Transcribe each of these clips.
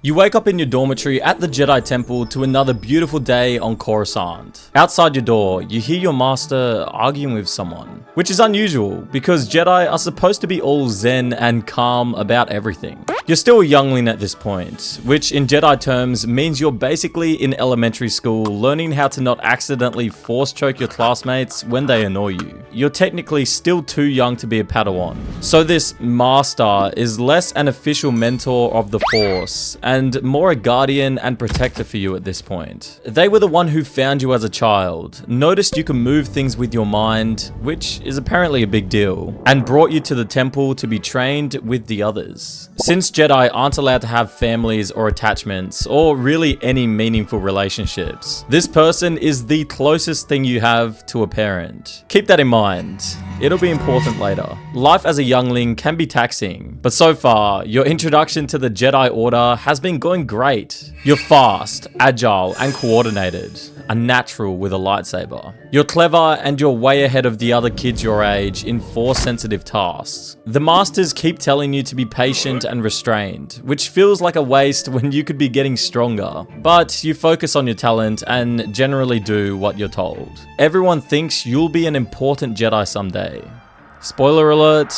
You wake up in your dormitory at the Jedi Temple to another beautiful day on Coruscant. Outside your door, you hear your master arguing with someone, which is unusual because Jedi are supposed to be all zen and calm about everything. You're still a youngling at this point, which in Jedi terms means you're basically in elementary school learning how to not accidentally force choke your classmates when they annoy you. You're technically still too young to be a Padawan, so this master is less an official mentor of the Force and more a guardian and protector for you at this point. They were the one who found you as a child, noticed you can move things with your mind, which is apparently a big deal, and brought you to the temple to be trained with the others. Since Jedi aren't allowed to have families or attachments, or really any meaningful relationships, this person is the closest thing you have to a parent. Keep that in mind. It'll be important later. Life as a youngling can be taxing, but so far, your introduction to the Jedi Order has been going great. You're fast, agile, and coordinated, a natural with a lightsaber. You're clever and you're way ahead of the other kids your age in Force-sensitive tasks. The Masters keep telling you to be patient and restrained, which feels like a waste when you could be getting stronger, but you focus on your talent and generally do what you're told. Everyone thinks you'll be an important Jedi someday. Spoiler alert,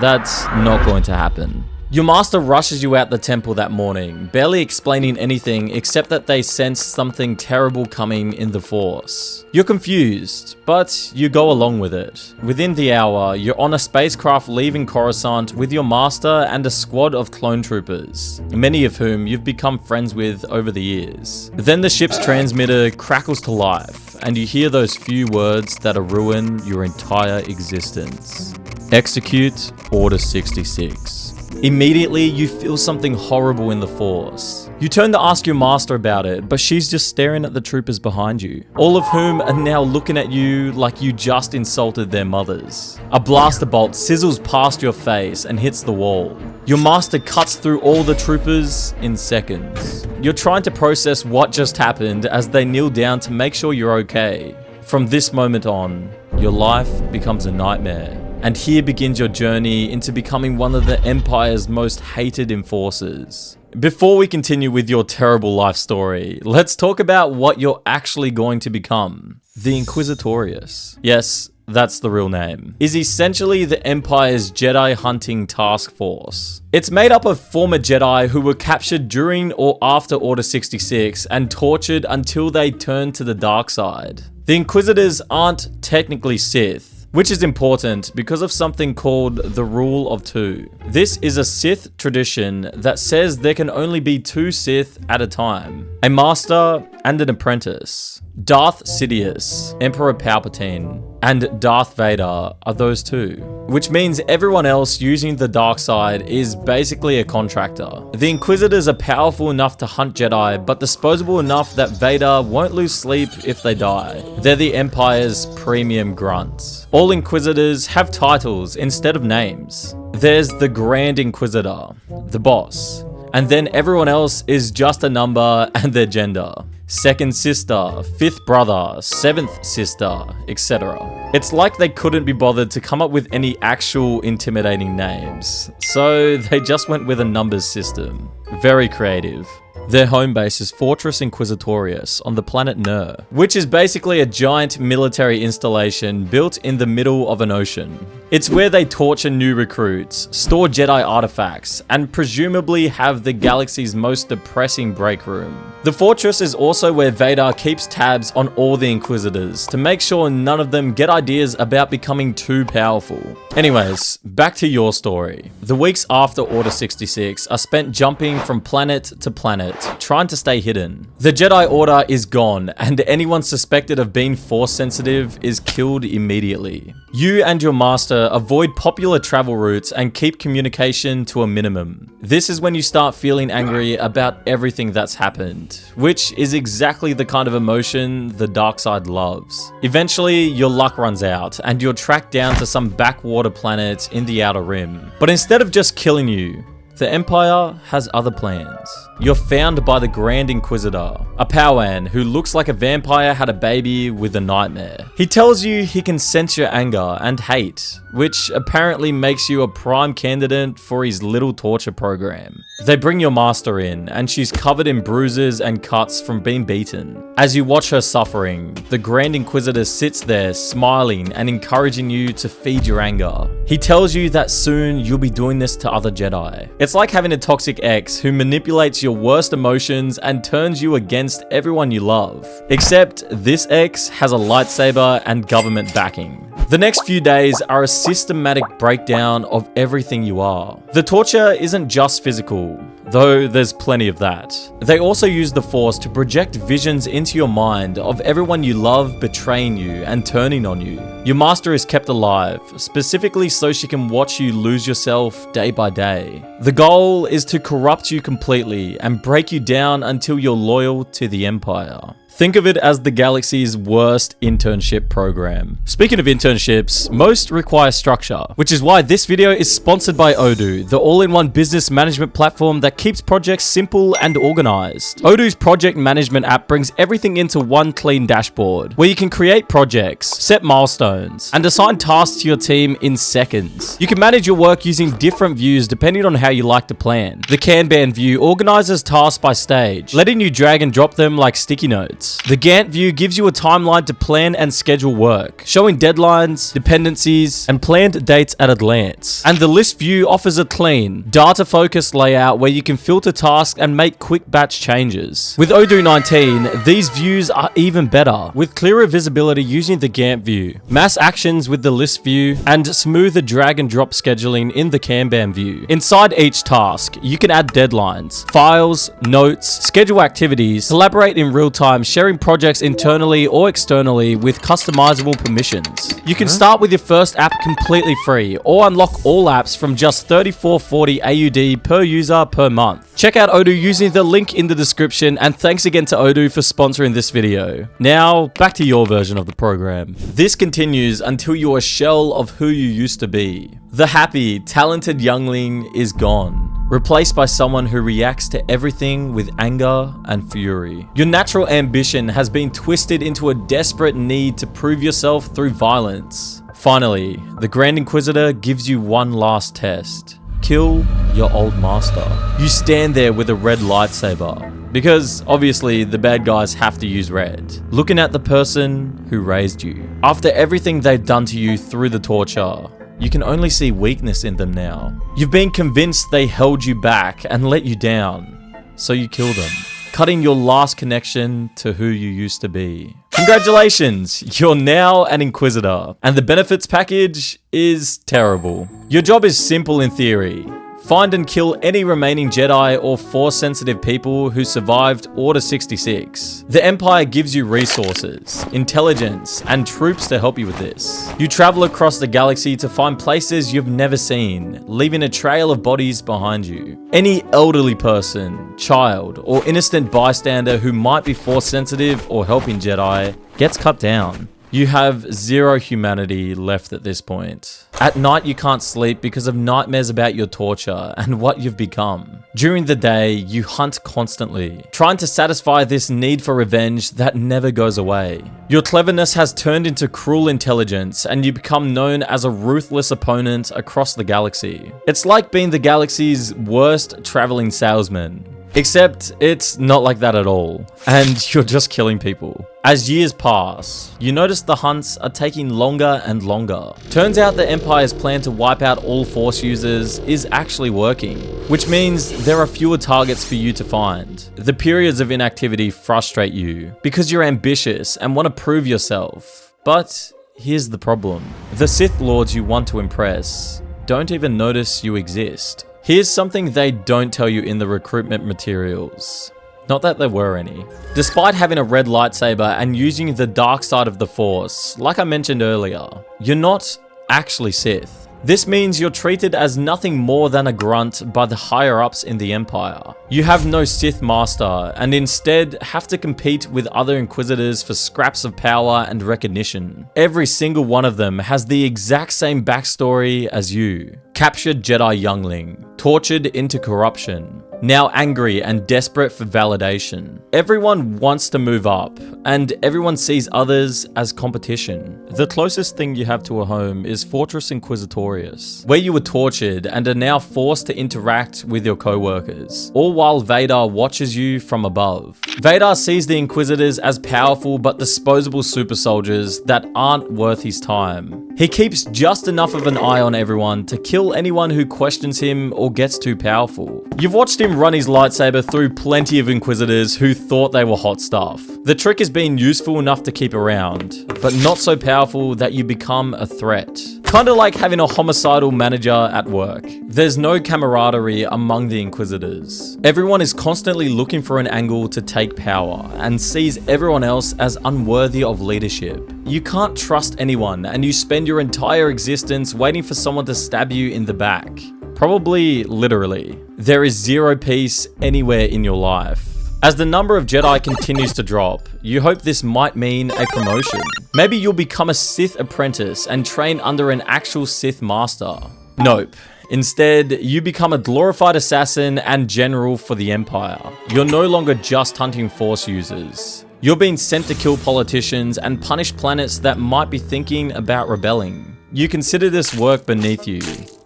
that's not going to happen. Your master rushes you out the temple that morning, barely explaining anything except that they sense something terrible coming in the Force. You're confused, but you go along with it. Within the hour, you're on a spacecraft leaving Coruscant with your master and a squad of clone troopers, many of whom you've become friends with over the years. Then the ship's transmitter crackles to life, and you hear those few words that'll ruin your entire existence. Execute Order 66. Immediately, you feel something horrible in the Force. You turn to ask your master about it, but she's just staring at the troopers behind you, all of whom are now looking at you like you just insulted their mothers. A blaster bolt sizzles past your face and hits the wall. Your master cuts through all the troopers in seconds. You're trying to process what just happened as they kneel down to make sure you're okay. From this moment on, your life becomes a nightmare. And here begins your journey into becoming one of the Empire's most hated enforcers. Before we continue with your terrible life story, let's talk about what you're actually going to become. The Inquisitorious. Yes, that's the real name. Is essentially the Empire's Jedi hunting task force. It's made up of former Jedi who were captured during or after Order 66 and tortured until they turned to the dark side. The Inquisitors aren't technically Sith, which is important because of something called the Rule of Two. This is a Sith tradition that says there can only be two Sith at a time, a master and an apprentice. Darth Sidious, Emperor Palpatine, and Darth Vader are those two, which means everyone else using the dark side is basically a contractor. The Inquisitors are powerful enough to hunt Jedi, but disposable enough that Vader won't lose sleep if they die. They're the Empire's premium grunts. All Inquisitors have titles instead of names. There's the Grand Inquisitor, the boss, and then everyone else is just a number and their gender. Second sister, fifth brother, seventh sister, etc. It's like they couldn't be bothered to come up with any actual intimidating names, so they just went with a numbers system. Very creative. Their home base is Fortress Inquisitorious on the planet Nur, which is basically a giant military installation built in the middle of an ocean. It's where they torture new recruits, store Jedi artifacts, and presumably have the galaxy's most depressing break room. The fortress is also where Vader keeps tabs on all the Inquisitors to make sure none of them get ideas about becoming too powerful. Anyways, back to your story. The weeks after Order 66 are spent jumping from planet to planet, trying to stay hidden. The Jedi Order is gone, and anyone suspected of being Force sensitive is killed immediately. You and your master avoid popular travel routes and keep communication to a minimum. This is when you start feeling angry about everything that's happened, which is exactly the kind of emotion the dark side loves. Eventually, your luck runs out, and you're tracked down to some backwater planet in the Outer Rim. But instead of just killing you, the Empire has other plans. You're found by the Grand Inquisitor, a Powan who looks like a vampire had a baby with a nightmare. He tells you he can sense your anger and hate, which apparently makes you a prime candidate for his little torture program. They bring your master in, and she's covered in bruises and cuts from being beaten. As you watch her suffering, the Grand Inquisitor sits there smiling and encouraging you to feed your anger. He tells you that soon you'll be doing this to other Jedi. It's like having a toxic ex who manipulates your worst emotions and turns you against everyone you love. Except this ex has a lightsaber and government backing. The next few days are a systematic breakdown of everything you are. The torture isn't just physical, though there's plenty of that. They also use the Force to project visions into your mind of everyone you love betraying you and turning on you. Your master is kept alive, specifically so she can watch you lose yourself day by day. The goal is to corrupt you completely and break you down until you're loyal to the Empire. Think of it as the galaxy's worst internship program. Speaking of internships, most require structure, which is why this video is sponsored by Odoo, the all-in-one business management platform that keeps projects simple and organized. Odoo's project management app brings everything into one clean dashboard, where you can create projects, set milestones, and assign tasks to your team in seconds. You can manage your work using different views depending on how you like to plan. The Kanban view organizes tasks by stage, letting you drag and drop them like sticky notes. The Gantt view gives you a timeline to plan and schedule work, showing deadlines, dependencies, and planned dates at a glance. And the list view offers a clean, data-focused layout where you can filter tasks and make quick batch changes. With Odoo 19, these views are even better, with clearer visibility using the Gantt view, mass actions with the list view, and smoother drag and drop scheduling in the Kanban view. Inside each task, you can add deadlines, files, notes, schedule activities, collaborate in real time, sharing projects internally or externally with customizable permissions. You can start with your first app completely free or unlock all apps from just 34.40 AUD per user per month. Check out Odoo using the link in the description, and thanks again to Odoo for sponsoring this video. Now, back to your version of the program. This continues until you're a shell of who you used to be. The happy, talented youngling is gone, replaced by someone who reacts to everything with anger and fury. Your natural ambition has been twisted into a desperate need to prove yourself through violence. Finally, the Grand Inquisitor gives you one last test. Kill your old master. You stand there with a red lightsaber, because obviously the bad guys have to use red, looking at the person who raised you. After everything they've done to you through the torture, you can only see weakness in them now. You've been convinced they held you back and let you down, so you kill them, cutting your last connection to who you used to be. Congratulations, you're now an Inquisitor, and the benefits package is terrible. Your job is simple in theory. Find and kill any remaining Jedi or Force-sensitive people who survived Order 66. The Empire gives you resources, intelligence, and troops to help you with this. You travel across the galaxy to find places you've never seen, leaving a trail of bodies behind you. Any elderly person, child, or innocent bystander who might be Force-sensitive or helping Jedi gets cut down. You have zero humanity left at this point. At night you can't sleep because of nightmares about your torture and what you've become. During the day, you hunt constantly, trying to satisfy this need for revenge that never goes away. Your cleverness has turned into cruel intelligence, and you become known as a ruthless opponent across the galaxy. It's like being the galaxy's worst traveling salesman. Except it's not like that at all, and you're just killing people. As years pass, you notice the hunts are taking longer and longer. Turns out the Empire's plan to wipe out all Force users is actually working, which means there are fewer targets for you to find. The periods of inactivity frustrate you because you're ambitious and want to prove yourself. But here's the problem. The Sith Lords you want to impress don't even notice you exist. Here's something they don't tell you in the recruitment materials. Not that there were any. Despite having a red lightsaber and using the dark side of the Force, like I mentioned earlier, you're not actually Sith. This means you're treated as nothing more than a grunt by the higher-ups in the Empire. You have no Sith Master, and instead have to compete with other Inquisitors for scraps of power and recognition. Every single one of them has the exact same backstory as you. Captured Jedi youngling, tortured into corruption, now angry and desperate for validation. Everyone wants to move up, and everyone sees others as competition. The closest thing you have to a home is Fortress Inquisitorious, where you were tortured and are now forced to interact with your co-workers, all while Vader watches you from above. Vader sees the Inquisitors as powerful but disposable super soldiers that aren't worth his time. He keeps just enough of an eye on everyone to kill anyone who questions him or gets too powerful. You've watched him run his lightsaber through plenty of Inquisitors who thought they were hot stuff. The trick is being useful enough to keep around, but not so powerful that you become a threat. Kinda like having a homicidal manager at work. There's no camaraderie among the Inquisitors. Everyone is constantly looking for an angle to take power and sees everyone else as unworthy of leadership. You can't trust anyone, and you spend your entire existence waiting for someone to stab you in the back. Probably literally. There is zero peace anywhere in your life. As the number of Jedi continues to drop, you hope this might mean a promotion. Maybe you'll become a Sith apprentice and train under an actual Sith master. Nope. Instead, you become a glorified assassin and general for the Empire. You're no longer just hunting Force users. You're being sent to kill politicians and punish planets that might be thinking about rebelling. You consider this work beneath you,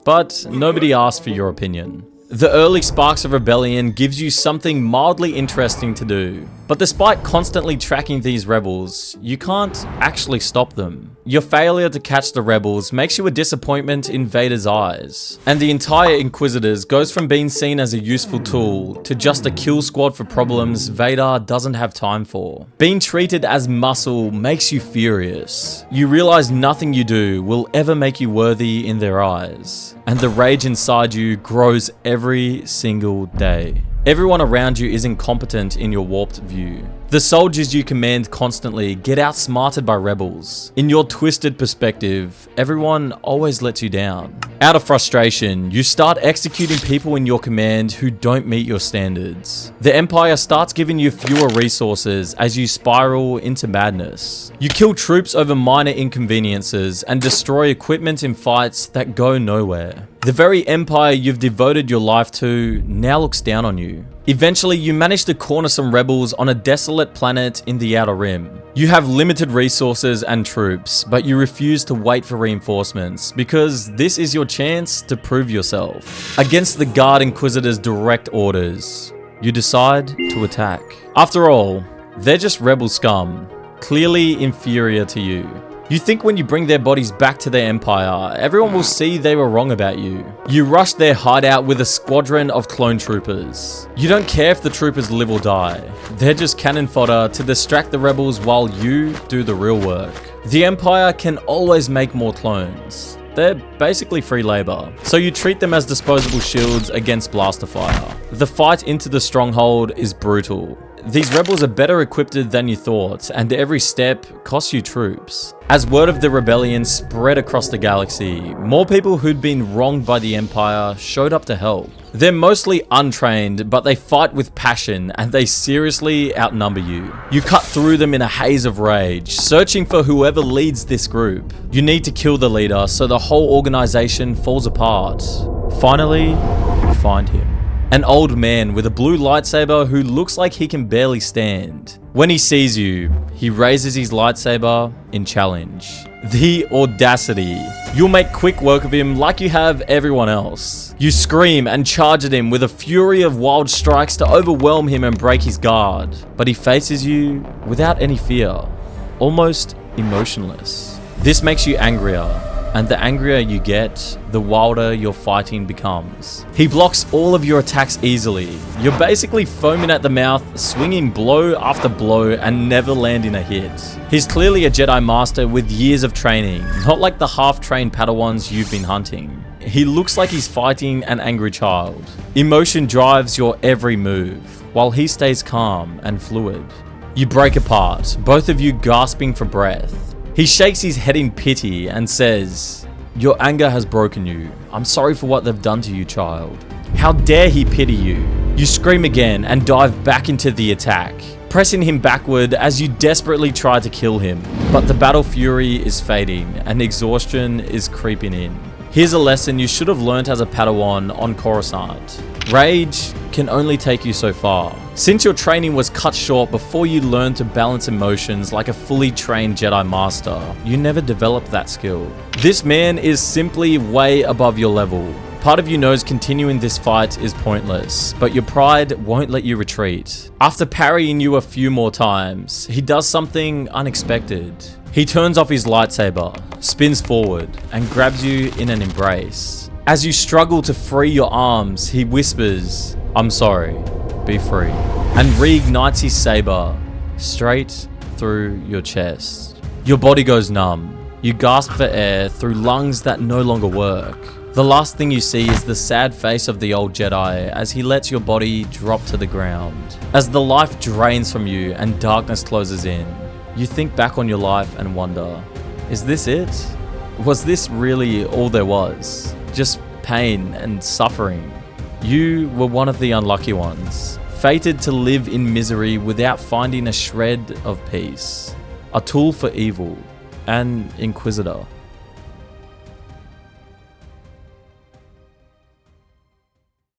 but nobody asked for your opinion. The early sparks of rebellion gives you something mildly interesting to do, but despite constantly tracking these rebels, you can't actually stop them. Your failure to catch the rebels makes you a disappointment in Vader's eyes, and the entire Inquisitors goes from being seen as a useful tool to just a kill squad for problems Vader doesn't have time for. Being treated as muscle makes you furious. You realize nothing you do will ever make you worthy in their eyes, and the rage inside you grows every single day. Everyone around you is incompetent in your warped view. The soldiers you command constantly get outsmarted by rebels. In your twisted perspective, everyone always lets you down. Out of frustration, you start executing people in your command who don't meet your standards. The Empire starts giving you fewer resources as you spiral into madness. You kill troops over minor inconveniences and destroy equipment in fights that go nowhere. The very Empire you've devoted your life to now looks down on you. Eventually, you manage to corner some rebels on a desolate planet in the Outer Rim. You have limited resources and troops, but you refuse to wait for reinforcements because this is your chance to prove yourself. Against the Guard Inquisitor's direct orders, you decide to attack. After all, they're just rebel scum, clearly inferior to you. You think when you bring their bodies back to their Empire, everyone will see they were wrong about you. You rush their hideout with a squadron of clone troopers. You don't care if the troopers live or die. They're just cannon fodder to distract the rebels while you do the real work. The Empire can always make more clones. They're basically free labor, so you treat them as disposable shields against blaster fire. The fight into the stronghold is brutal. These rebels are better equipped than you thought, and every step costs you troops. As word of the rebellion spread across the galaxy, more people who'd been wronged by the Empire showed up to help. They're mostly untrained, but they fight with passion, and they seriously outnumber you. You cut through them in a haze of rage, searching for whoever leads this group. You need to kill the leader, so the whole organization falls apart. Finally, you find him. An old man with a blue lightsaber who looks like he can barely stand. When he sees you, he raises his lightsaber in challenge. The audacity. You'll make quick work of him like you have everyone else. You scream and charge at him with a fury of wild strikes to overwhelm him and break his guard. But he faces you without any fear, almost emotionless. This makes you angrier. And the angrier you get, the wilder your fighting becomes. He blocks all of your attacks easily. You're basically foaming at the mouth, swinging blow after blow and never landing a hit. He's clearly a Jedi Master with years of training, not like the half-trained Padawans you've been hunting. He looks like he's fighting an angry child. Emotion drives your every move, while he stays calm and fluid. You break apart, both of you gasping for breath. He shakes his head in pity and says, Your anger has broken you. I'm sorry for what they've done to you, child. How dare he pity you? You scream again and dive back into the attack, pressing him backward as you desperately try to kill him. But the battle fury is fading and exhaustion is creeping in. Here's a lesson you should have learnt as a Padawan on Coruscant. Rage can only take you so far. Since your training was cut short before you learned to balance emotions like a fully trained Jedi Master, you never developed that skill. This man is simply way above your level. Part of you knows continuing this fight is pointless, but your pride won't let you retreat. After parrying you a few more times, he does something unexpected. He turns off his lightsaber, spins forward, and grabs you in an embrace. As you struggle to free your arms, he whispers, "I'm sorry, be free," and reignites his saber straight through your chest. Your body goes numb. You gasp for air through lungs that no longer work. The last thing you see is the sad face of the old Jedi as he lets your body drop to the ground. As the life drains from you and darkness closes in, you think back on your life and wonder, is this it? Was this really all there was? Just pain and suffering? You were one of the unlucky ones, fated to live in misery without finding a shred of peace. A tool for evil, an Inquisitor.